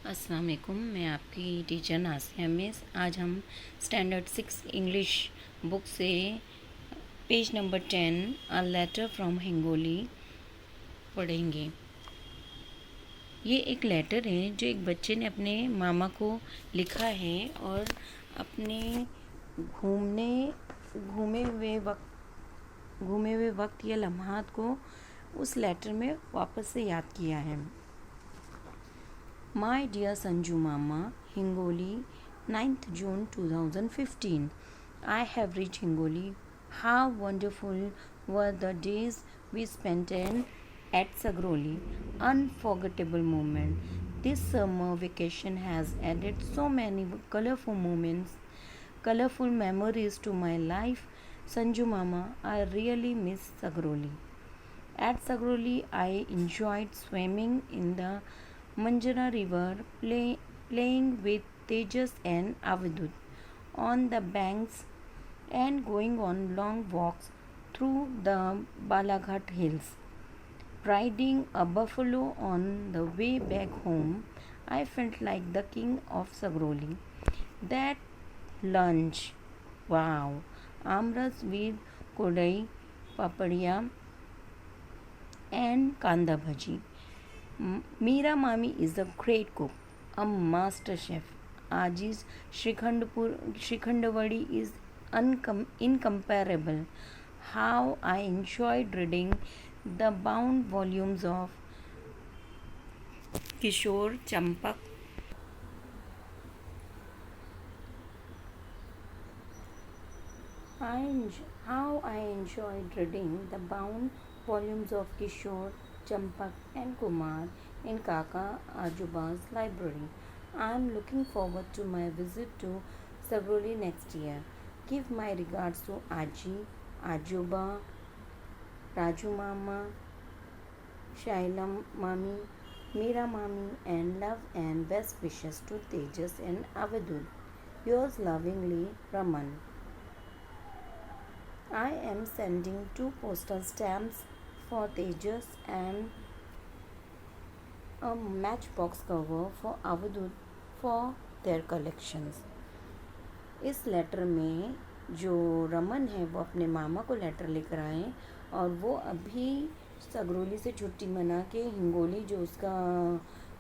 अस्सलाम वालेकुम। मैं आपकी टीचर नासिया मिस। आज हम स्टैंडर्ड 6 इंग्लिश बुक से page number 10 a letter from Hingoli पढ़ेंगे। ये एक लेटर है जो एक बच्चे ने अपने मामा को लिखा है और अपने घूमने घूमे हुए वक्त या लम्हात को उस लेटर में वापस से याद किया है। My dear Sanju Mama, Hingoli, 9th June 2015. I have reached Hingoli. How wonderful were the days we spent at Sagroli. Unforgettable moment. This summer vacation has added so many colorful memories to my life. Sanju Mama, I really miss Sagroli. At Sagroli, I enjoyed swimming in the Manjara River, playing with Tejas and Avidut on the banks and going on long walks through the Balaghat hills. Riding a buffalo on the way back home, I felt like the king of Sagroli. That lunch, wow! Amras with kodai, papadya and kanda bhaji. Meera Mami is a great cook, a master chef. Aji's Shikhandwadi is incomparable. How I enjoyed reading the bound volumes of Kishore Champak. How I enjoyed reading the bound volumes of Kishore, Champak and Kumar in Kaka Ajuba's library. I am looking forward to my visit to Sagroli next year. Give my regards to Aji, Ajuba, Raju Mama, Shaila Mami, Meera Mami, and love and best wishes to Tejas and Avidud. Yours lovingly, Raman. I am sending 2 postal stamps for Tejas and a matchbox cover for Avidut for their collections. इस letter में जो रमन है वो अपने मामा को letter लिख रहा है और वो अभी सगरोली से छुट्टी मना के हिंगोली जो उसका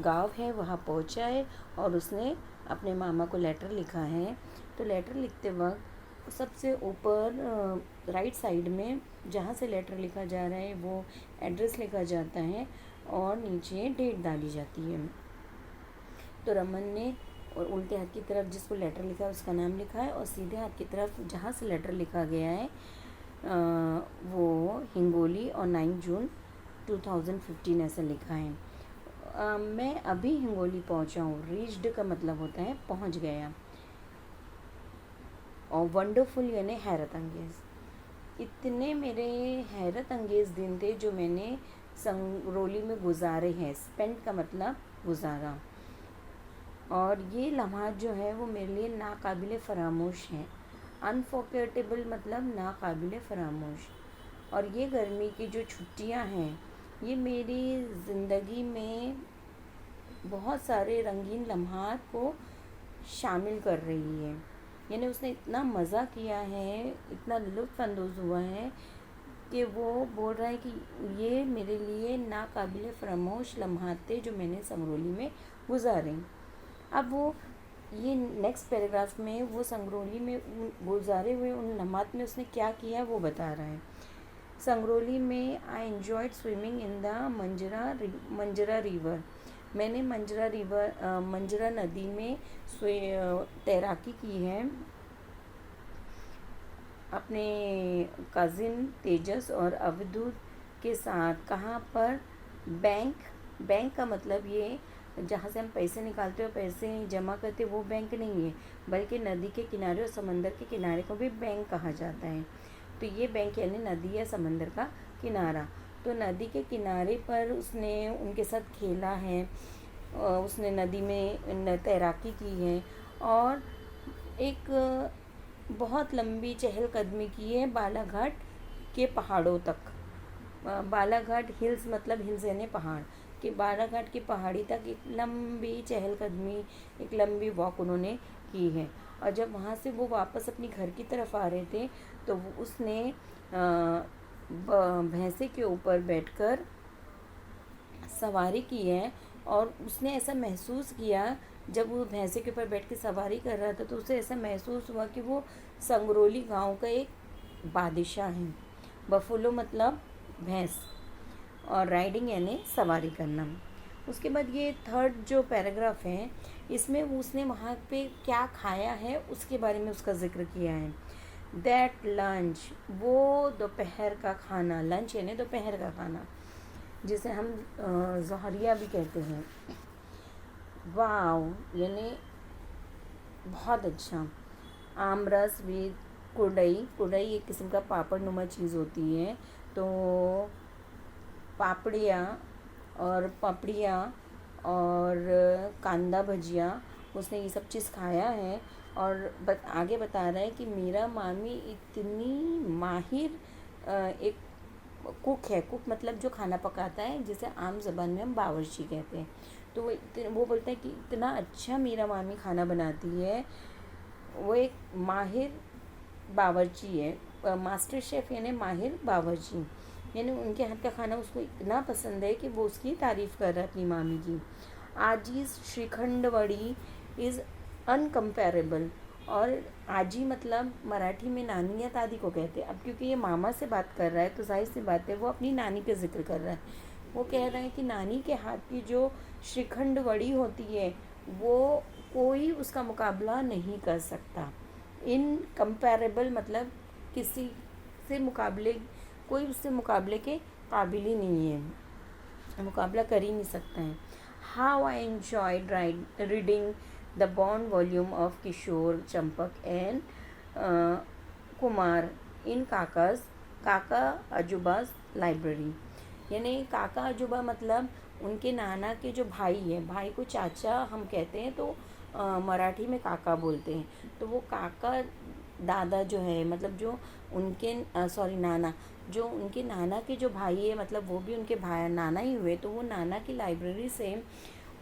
गांव है वहाँ पहुँचा है और उसने अपने मामा को लेटर लिखा है। तो लेटर लिखते वक्त सबसे ऊपर राइट साइड में जहाँ से लेटर लिखा जा रहा है वो एड्रेस लिखा जाता है और नीचे डेट डाली जाती है। तो रमन ने और उल्टे हाथ की तरफ जिसको लेटर लिखा है उसका नाम लिखा है और सीधे हाथ की तरफ जहाँ से लेटर लिखा गया है वो हिंगोली और 9 जून 2015 ऐसा लिखा है। मैं अभी हिंगोली पहुँचा हूँ। रीच्ड का मतलब होता है पहुँच गया और वंडरफुल यानी हैरत अंगेज़। इतने मेरे हैरत अंगेज़ दिन थे जो मैंने संगरोली में गुजारे हैं। स्पेंड का मतलब गुजारा। और ये लम्हात जो है वो मेरे लिए नाकाबिले फ़रामोश हैं। अनफॉरगेटेबल मतलब नाकाबिले फ़रामोश। और ये गर्मी की जो छुट्टियां हैं ये मेरी ज़िंदगी में बहुत सारे रंगीन लम्हात को शामिल कर रही है। यानी उसने इतना मज़ा किया है, इतना लुत्फ़अंदोज़ हुआ है कि वो बोल रहा है कि ये मेरे लिए नाकाबिले फ़रामोश लम्हात थे जो मैंने संगरोली में गुजारे। अब वो ये नेक्स्ट पैराग्राफ में वो संगरोली में गुजारे हुए उन लम्हात में उसने क्या किया वो बता रहा है। संगरोली में I enjoyed swimming in the Manjara river. मैंने मंजरा नदी में तैराकी की है अपने कज़िन तेजस और अवधूत के साथ। कहाँ पर? बैंक का मतलब ये जहाँ से हम पैसे निकालते हो पैसे जमा करते वो बैंक नहीं है बल्कि नदी के किनारे और समंदर के किनारे को भी बैंक कहा जाता है। तो ये बैंक यानी नदी या समंदर का किनारा। तो नदी के किनारे पर उसने उनके साथ खेला है, उसने नदी में तैराकी की है और एक बहुत लंबी चहलकदमी की है बालाघाट के पहाड़ों तक। बालाघाट हिल्स मतलब हिल्स यानी पहाड़। कि बालाघाट की पहाड़ी तक एक लंबी चहलकदमी, एक लंबी वॉक उन्होंने की है। और जब वहाँ से वो वापस अपनी घर की तरफ आ रहे थे तो उसने भैंसे के ऊपर बैठकर सवारी की है। और उसने ऐसा महसूस किया, जब वो भैंसे के ऊपर बैठ के सवारी कर रहा था तो उसे ऐसा महसूस हुआ कि वो संगरोली गांव का एक बादशाह है। बफुलो मतलब भैंस, और राइडिंग यानी सवारी करना। उसके बाद ये थर्ड जो पैराग्राफ है, इसमें उसने वहाँ पे क्या खाया है उसके बारे में उसका जिक्र किया है। दैट लंच, वो दोपहर का खाना, लंच यानी दोपहर का खाना, जिसे हम ज़हरिया भी कहते हैं। वाव यानी बहुत अच्छा। आमरस विद कुड़ई, कुड़ई एक किस्म का पापड़ नुमा चीज़ होती है। तो पापड़ियाँ और पपड़ियाँ और कांदा भजिया, उसने ये सब चीज़ खाया है। और आगे बता रहा है कि मेरा मामी इतनी माहिर एक कुक है। कुक मतलब जो खाना पकाता है, जिसे आम ज़बान में हम बावर्ची कहते हैं। तो वो बोलता है कि इतना अच्छा मेरा मामी खाना बनाती है। वो एक माहिर बावर्ची है, मास्टर शेफ़ यानी माहिर बावर्ची, यानी उनके हाथ का खाना उसको इतना पसंद है कि वो उसकी तारीफ़ कर रहा है अपनी मामी की। आजीज़ श्रीखंड वड़ी इज़ अनकम्पेरेबल। और आजी मतलब मराठी में नानी या दादी को कहते हैं। अब क्योंकि ये मामा से बात कर रहा है तो जाहिर सी बात है वो अपनी नानी का जिक्र कर रहा है। वो कह रहा है कि नानी के हाथ की जो श्रीखंड वड़ी होती है वो कोई उसका मुकाबला नहीं कर सकता। इनकम्पेरेबल मतलब किसी से मुकाबले, कोई उससे मुकाबले के काबिल ही नहीं है, मुकाबला कर ही नहीं सकता है। How I enjoyed reading the bound volume of Kishore Champak and Kumar in Kaka Ajooba's library. यानी काका अजूबा मतलब उनके नाना के जो भाई हैं, भाई को चाचा हम कहते हैं, तो मराठी में काका बोलते हैं। तो वो काका दादा जो है, मतलब जो उनके नाना, जो उनके नाना के जो भाई है, मतलब वो भी उनके भाई नाना ही हुए। तो वो नाना की लाइब्रेरी से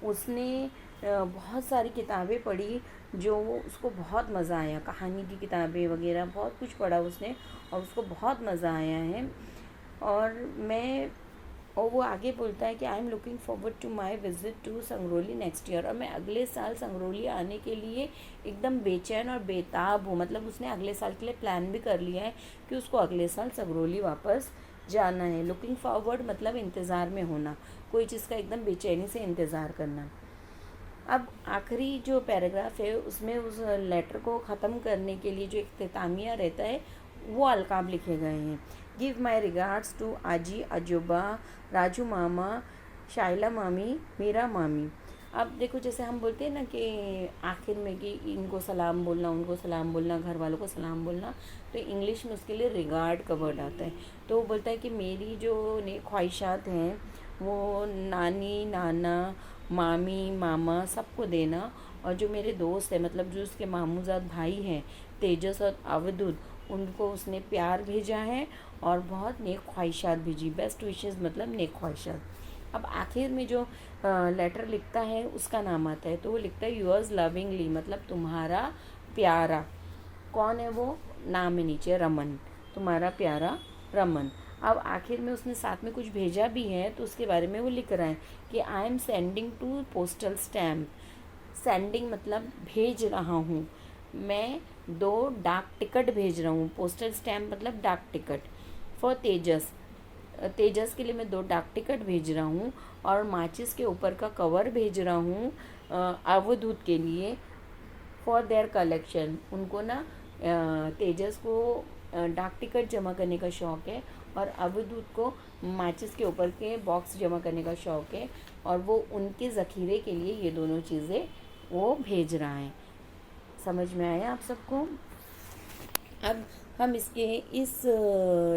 उसने बहुत सारी किताबें पढ़ी, जो उसको बहुत मज़ा आया। कहानी की किताबें वगैरह बहुत कुछ पढ़ा उसने और उसको बहुत मज़ा आया है। और वो आगे बोलता है कि I am looking forward to my visit to Sangroli next year. और मैं अगले साल संगरोली आने के लिए एकदम बेचैन और बेताब हूँ। मतलब उसने अगले साल के लिए प्लान भी कर लिया है कि उसको अगले साल संगरोली वापस जाना है। लुकिंग फॉरवर्ड मतलब इंतज़ार में होना, कोई चीज़ का एकदम बेचैनी से इंतज़ार करना। अब आखिरी जो पैराग्राफ है उसमें उस लेटर को ख़त्म करने के लिए जो इख्तितामिया रहता है वो अलकाब लिखे गए हैं। गिव माई रिगार्ड्स टू आजी अजूबा, राजू मामा, शाइला मामी, मीरा मामी। अब देखो, जैसे हम बोलते हैं ना कि आखिर में कि इनको सलाम बोलना, उनको सलाम बोलना, घर वालों को सलाम बोलना, तो इंग्लिश में उसके लिए रिगार्ड का वर्ड आता है। तो वो बोलता है कि मेरी जो ख्वाहिशात हैं वो नानी, नाना, मामी, मामा सबको देना। और जो मेरे दोस्त हैं, मतलब जो उसके मामूजाद भाई हैं तेजस और अवधूत, उनको उसने प्यार भेजा है और बहुत नेक ख्वाहिशात भेजी। बेस्ट विशेस मतलब नेक ख्वाहिशात। अब आखिर में जो लेटर लिखता है उसका नाम आता है, तो वो लिखता है यूअर्स लविंगली, मतलब तुम्हारा प्यारा। कौन है वो? नाम है नीचे, रमन, तुम्हारा प्यारा रमन। अब आखिर में उसने साथ में कुछ भेजा भी है, तो उसके बारे में वो लिख रहा है कि I am sending to postal stamp. Sending मतलब भेज रहा हूँ, मैं 2 डाक टिकट भेज रहा हूँ। पोस्टल स्टैम्प मतलब डाक टिकट। फॉर तेजस, तेजस के लिए मैं 2 डाक टिकट भेज रहा हूँ। और माचिस के ऊपर का कवर भेज रहा हूँ अवधूत के लिए। फॉर देयर कलेक्शन, उनको ना तेजस को डाक टिकट जमा करने का शौक़ है और अवधूत को माचिस के ऊपर के बॉक्स जमा करने का शौक़ है, और वो उनके ज़ख़ीरे के लिए ये दोनों चीज़ें वो भेज रहा है। समझ में आया आप सबको? अब हम इस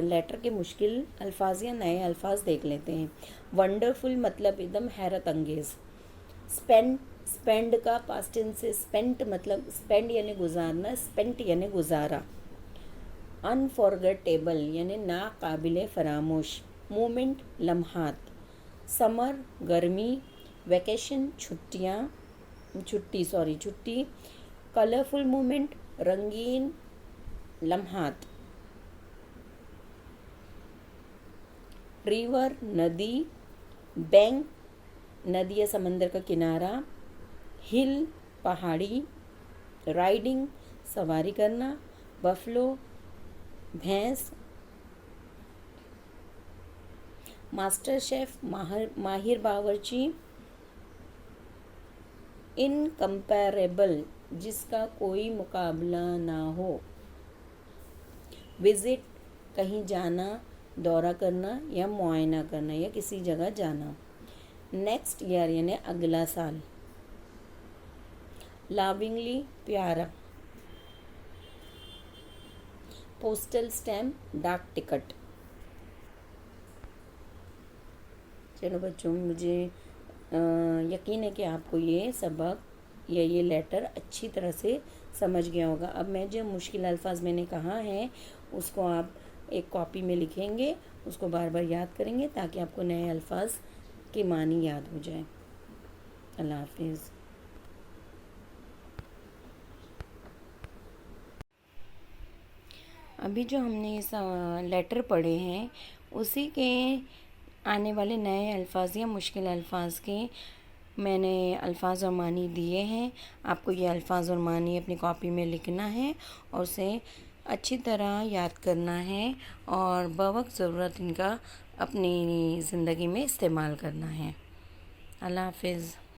लेटर के मुश्किल अल्फाज या नए अल्फाज देख लेते हैं। वंडरफुल मतलब एकदम हैरत अंगेज़। स्पेंड का पास्ट टेंस से स्पेंट मतलब स्पेंड यानी गुजारना, स्पेंट यानी गुजारा। अनफॉरगेटेबल यानी नाकाबिले फरामोश। मोमेंट लम्हात। समर गर्मी, वैकेशन छुट्टी, कलरफुल मोमेंट रंगीन लम्हात, रिवर नदी, बैंक नदी या समंदर का किनारा, हिल पहाड़ी, राइडिंग सवारी करना, बफलो भैंस, मास्टर शेफ माहिर बावर्ची, इनकम्पैरेबल जिसका कोई मुकाबला ना हो, विजिट कहीं जाना, दौरा करना या मुआयना करना या किसी जगह जाना, नेक्स्ट ईयर यानी अगला साल, लविंगली प्यारा, पोस्टल स्टैम्प डाक टिकट। चलो बच्चों, मुझे यकीन है कि आपको ये सबक या ये लेटर अच्छी तरह से समझ गया होगा। अब मैं जो मुश्किल अल्फाज मैंने कहा है उसको आप एक कॉपी में लिखेंगे, उसको बार बार याद करेंगे ताकि आपको नए अल्फाज के मानी याद हो जाए। अल्लाह हाफिज़। अभी जो हमने इस लेटर पढ़े हैं उसी के आने वाले नए अल्फाज या मुश्किल अल्फाज के मैंने अल्फाज और मानी दिए हैं। आपको ये अल्फाज और मानी अपनी कॉपी में लिखना है और उसे अच्छी तरह याद करना है और बवक्त ज़रूरत इनका अपनी ज़िंदगी में इस्तेमाल करना है। अल्लाह हाफिज़।